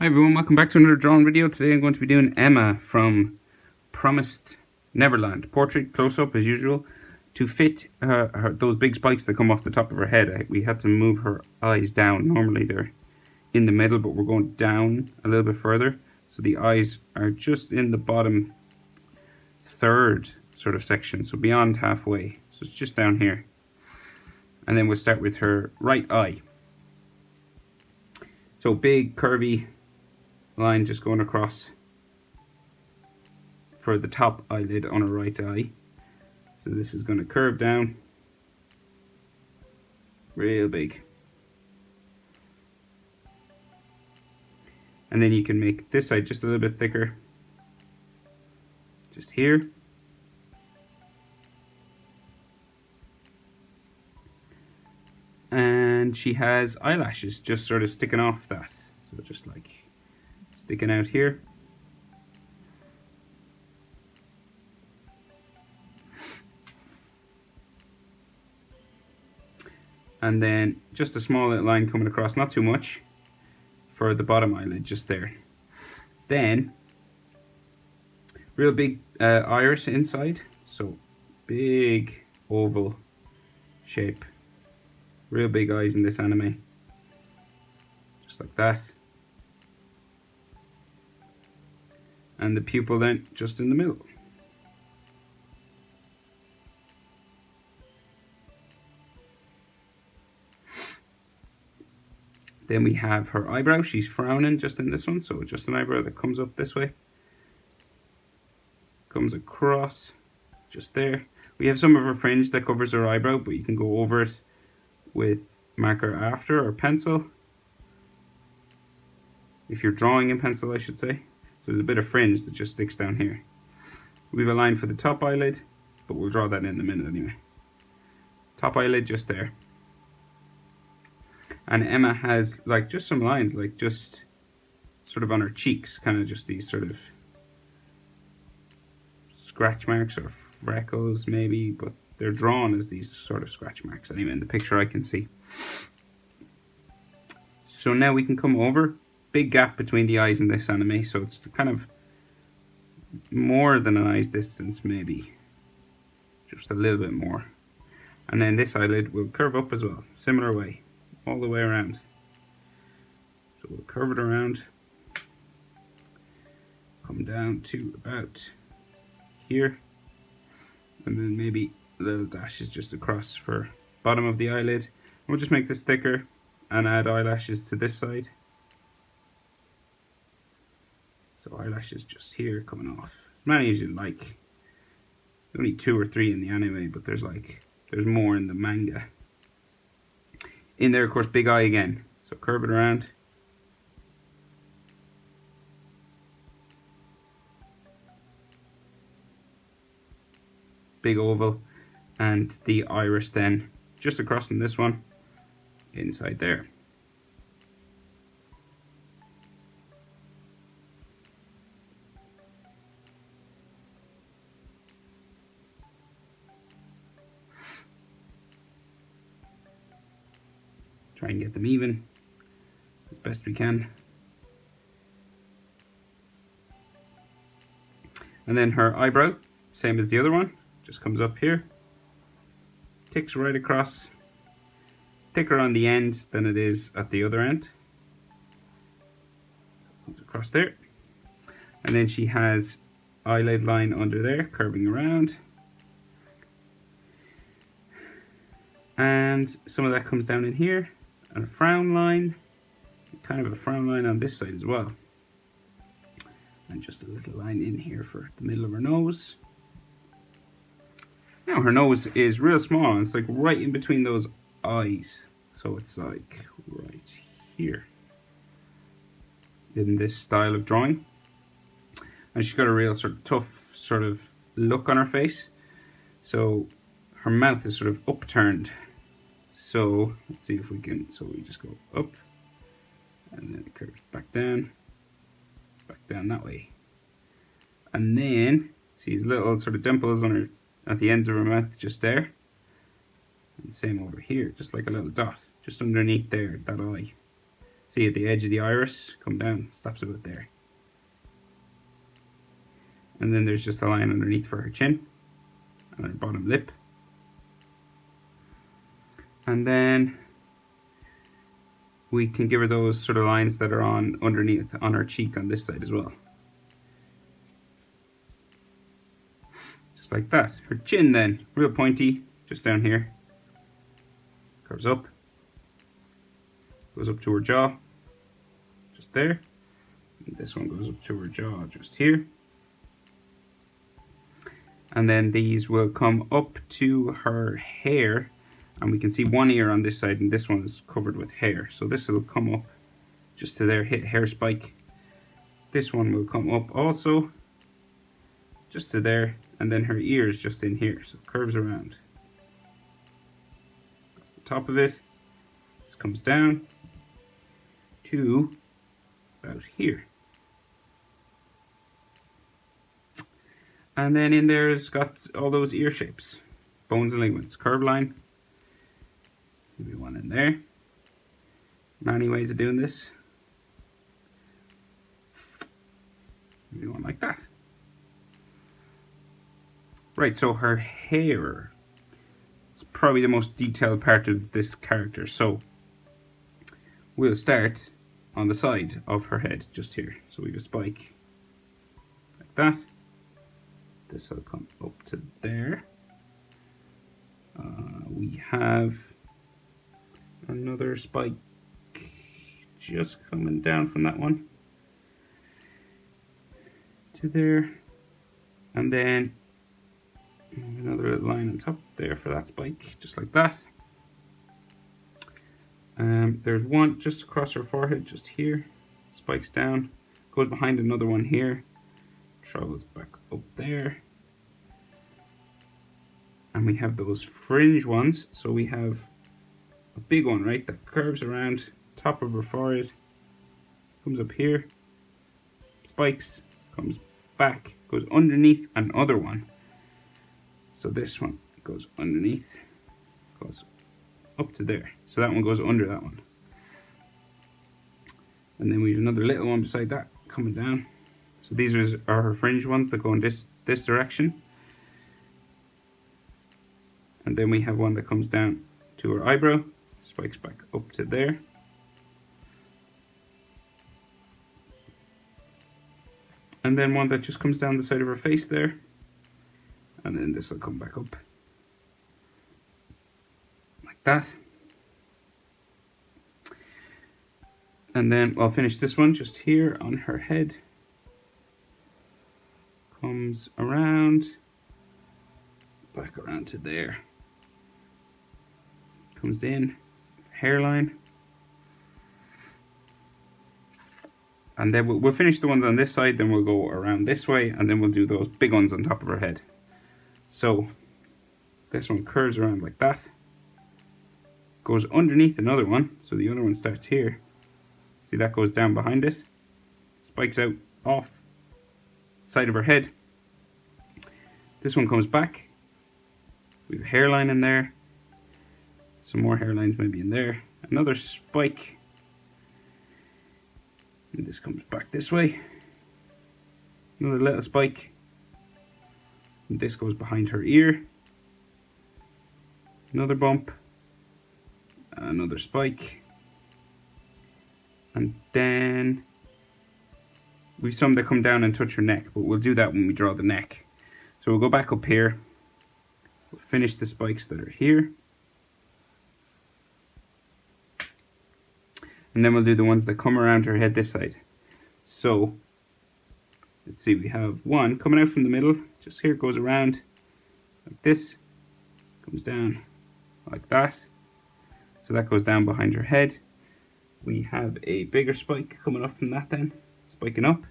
Hi everyone, welcome back to another drawing video. Today I'm going to be doing Emma from Promised Neverland. Portrait close-up as usual. To fit those big spikes that come off the top of her head, we had to move her eyes down. Normally they're in the middle, but we're going down a little bit further. So the eyes are just in the bottom third sort of section, so beyond halfway. So it's just down here. And then we'll start with her right eye. So big curvy line just going across for the top eyelid on her right eye. So this is going to curve down real big. And then you can make this side just a little bit thicker. Just here. And she has eyelashes just sort of sticking off that. So just like sticking out here. And then just a small little line coming across, not too much, for the bottom eyelid, just there. Then, real big iris inside, so big oval shape. Real big eyes in this anime, just like that. And the pupil then just in the middle. Then we have her eyebrow. She's frowning just in this one, so just an eyebrow that comes up this way. Comes across, just there. We have some of her fringe that covers her eyebrow, but you can go over it with marker after or pencil. If you're drawing in pencil, I should say. So there's a bit of fringe that just sticks down here. We have a line for the top eyelid, but we'll draw that in a minute anyway. Top eyelid just there. And Emma has like just some lines, like just sort of on her cheeks, kind of just these sort of scratch marks or freckles maybe, but they're drawn as these sort of scratch marks anyway in the picture I can see. So now we can come over. Big gap between the eyes in this anime, so it's kind of more than an eye's distance maybe. Just a little bit more. And then this eyelid will curve up as well, similar way. All the way around. So we'll curve it around, come down to about here, and then maybe little dashes just across for bottom of the eyelid. We'll just make this thicker and add eyelashes to this side. So eyelashes just here coming off. As many as you like. Only 2 or 3 in the anime, but there's more in the manga. In there, of course, big eye again. So curve it around. Big oval. And the iris then just across from this one, inside there. Try and get them even as best we can. And then her eyebrow, same as the other one, just comes up here, ticks right across, thicker on the end than it is at the other end. Comes across there. And then she has eyelid line under there, curving around. And some of that comes down in here. And a frown line, kind of a frown line on this side as well. And just a little line in here for the middle of her nose. Now her nose is real small, and it's like right in between those eyes. So it's like right here in this style of drawing. And she's got a real sort of tough sort of look on her face. So her mouth is sort of upturned. So let's see if we can, so we just go up and then it curves back down that way. And then see these little sort of dimples on her, at the ends of her mouth just there. And same over here, just like a little dot, just underneath there, that eye. See at the edge of the iris, come down, stops about there. And then there's just a line underneath for her chin and her bottom lip. And then we can give her those sort of lines that are on underneath on her cheek on this side as well. Just like that. Her chin then, real pointy, just down here. Curves up. Goes up to her jaw, just there. And this one goes up to her jaw, just here. And then these will come up to her hair. And we can see one ear on this side and this one is covered with hair. So this will come up just to there, hit hair spike. This one will come up also, just to there. And then her ear is just in here, so it curves around. That's the top of it. This comes down to about here. And then in there it's got all those ear shapes, bones and ligaments, curve line. Maybe one in there. Many ways of doing this. Maybe one like that. Right, so her hair is probably the most detailed part of this character. So we'll start on the side of her head, just here. So we have a spike like that. This will come up to there. We have another spike just coming down from that one to there, and then another little line on top there for that spike, just like that. There's one just across her forehead, just here, spikes down, goes behind another one here, travels back up there. And we have those fringe ones, so we have a big one, right, that curves around top of her forehead, comes up here, spikes, comes back, goes underneath another one. So this one goes underneath, goes up to there. So that one goes under that one. And then we have another little one beside that coming down. So these are her fringe ones that go in this direction. And then we have one that comes down to her eyebrow, spikes back up to there. And then one that just comes down the side of her face there. And then this will come back up. Like that. And then I'll finish this one just here on her head. Comes around, back around to there. Comes in, hairline. And then we'll finish the ones on this side, then we'll go around this way, and then we'll do those big ones on top of her head. So this one curves around like that, goes underneath another one, so the other one starts here. See, that goes down behind it, spikes out off side of her head. This one comes back, we have a hairline in there, some more hairlines maybe in there, another spike, and this comes back this way, another little spike, and this goes behind her ear, another bump, another spike, and then we've some that come down and touch her neck, but we'll do that when we draw the neck. So we'll go back up here, we'll finish the spikes that are here, and then we'll do the ones that come around her head this side. So let's see, we have one coming out from the middle, just here, goes around like this, comes down like that, so that goes down behind her head. We have a bigger spike coming up from that then, spiking up,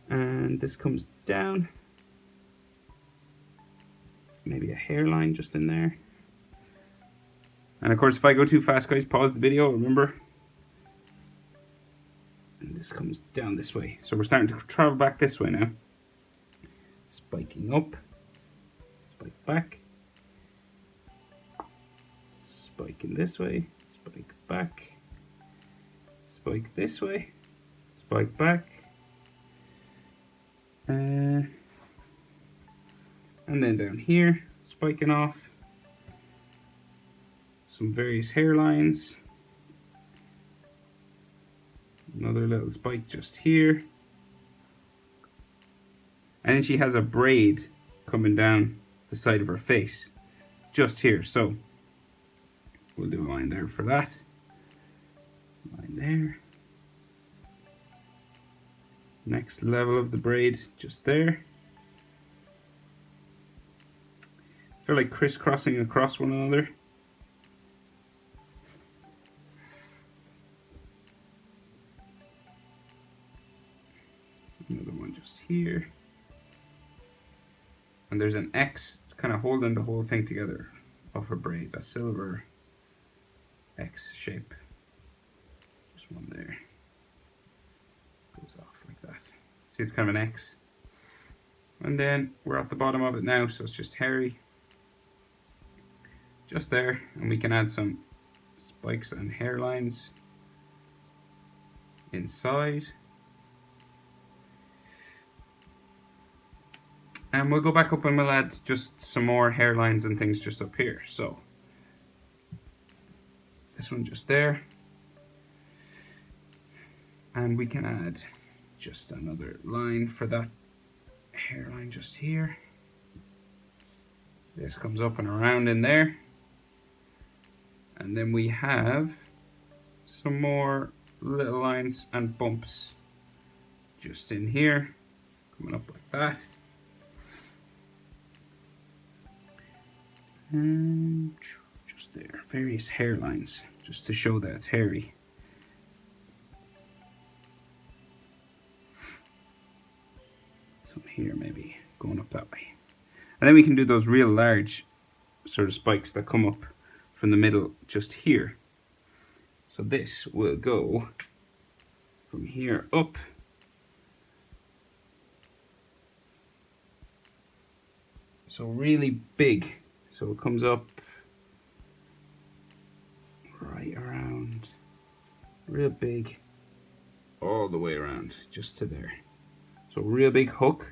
and this comes down, maybe a hairline just in there. And of course, if I go too fast, guys, pause the video, remember. And this comes down this way. So we're starting to travel back this way now. Spiking up, spike back, spiking this way, spike back, spike this way, spike back, and then down here, spiking off some various hairlines, another little spike just here, and then she has a braid coming down the side of her face, just here, so we'll do a line there for that, line there, next level of the braid just there. They're like crisscrossing across one another. Another one just here. And there's an X kind of holding the whole thing together of her braid, a silver X shape. There's one there. Goes off like that. See, it's kind of an X. And then we're at the bottom of it now, so it's just hairy. Just there, and we can add some spikes and hairlines inside. And we'll go back up and we'll add just some more hairlines and things just up here. So this one just there. And we can add just another line for that hairline just here. This comes up and around in there. And then we have some more little lines and bumps just in here, coming up like that. And just there, various hairlines, just to show that it's hairy. Some here maybe, going up that way. And then we can do those real large sort of spikes that come up from the middle just here. So this will go from here up. So really big. So it comes up right around, real big, all the way around, just to there. So real big hook,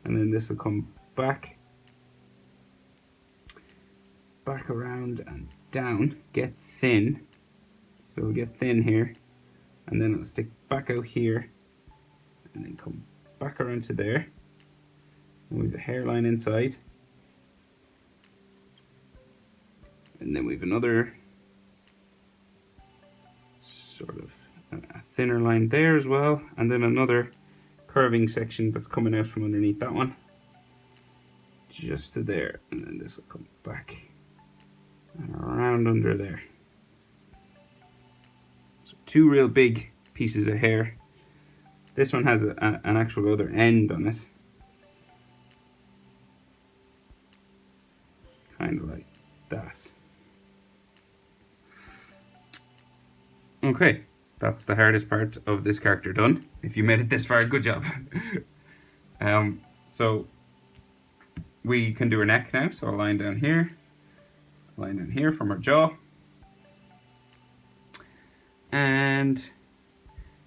and then this will come back around and down, get thin. So we'll get thin here, and then it'll stick back out here, and then come back around to there. And we have a hairline inside. And then we have another sort of a thinner line there as well, and then another curving section that's coming out from underneath that one, just to there, and then this will come back and around under there. So two real big pieces of hair. This one has an actual other end on it, kind of like that. Okay, that's the hardest part of this character done. If you made it this far, good job. So we can do her neck now. So a line down here from her jaw, and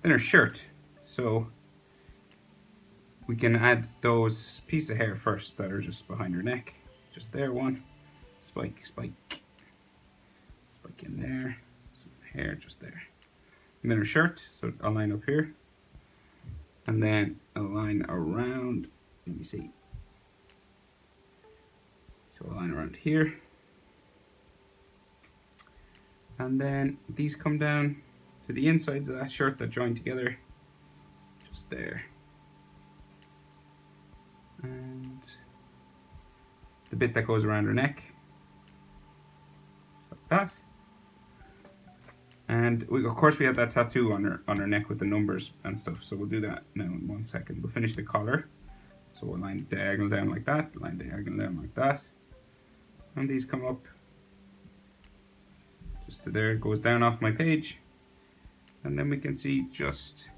then her shirt. So we can add those pieces of hair first that are just behind her neck. Just there, one spike, spike in there. Hair just there, and then her shirt, so a line up here, and then a line around, let me see, so a line around here, and then these come down to the insides of that shirt that join together, just there, and the bit that goes around her neck, like that. And of course we have that tattoo on her neck with the numbers and stuff, so we'll do that now in 1 second. We'll finish the collar. So we'll line diagonal down like that, line diagonal down like that. And these come up just to there, it goes down off my page. And then we can see just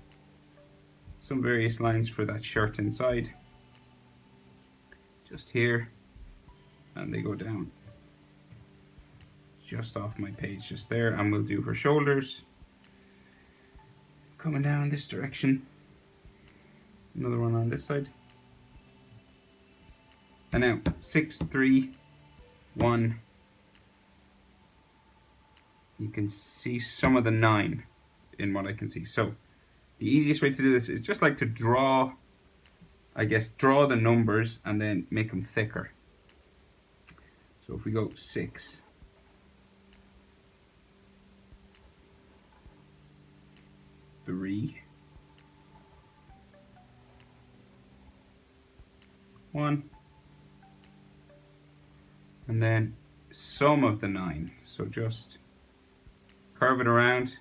some various lines for that shirt inside. Just here, and they go down just off my page just there, and we'll do her shoulders, coming down this direction. Another one on this side. And now 6, 3, 1. You can see some of the 9 in what I can see. So the easiest way to do this is just like to draw, I guess, draw the numbers and then make them thicker. So if we go 6, 3, 1, and then some of the 9. So just curve it around.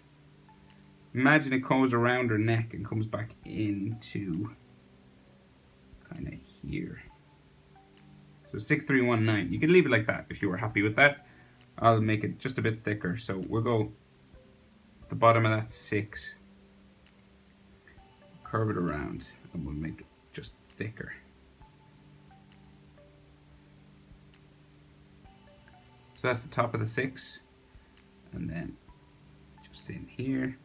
Imagine it goes around her neck and comes back into kind of here. So 6, 3, 1, 9. You can leave it like that if you were happy with that. I'll make it just a bit thicker. So we'll go at the bottom of that 6, curve it around, and we'll make it just thicker. So that's the top of the 6, and then just in here.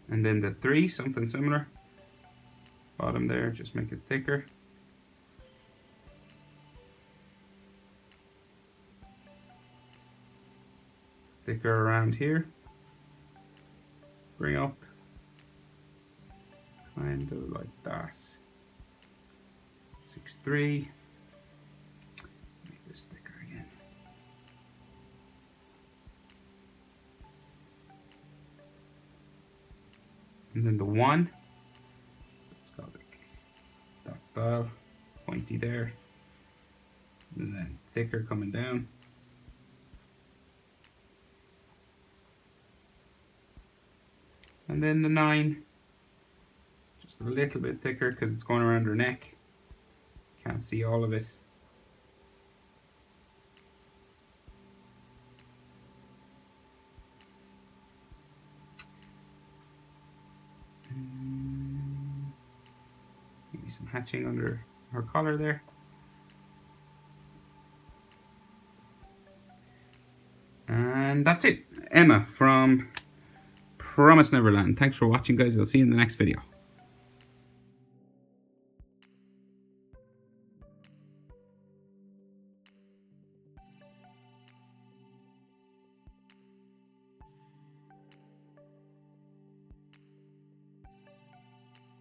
And then the 3, something similar. Bottom there, just make it thicker. Thicker around here. Bring up. Kind of like that. 6, 3. Make this thicker again. And then the 1. It's got like that style, pointy there. And then thicker coming down. And then the 9. A little bit thicker because it's going around her neck. Can't see all of it. Maybe some hatching under her collar there. And that's it. Emma from Promised Neverland. Thanks for watching, guys. I'll see you in the next video.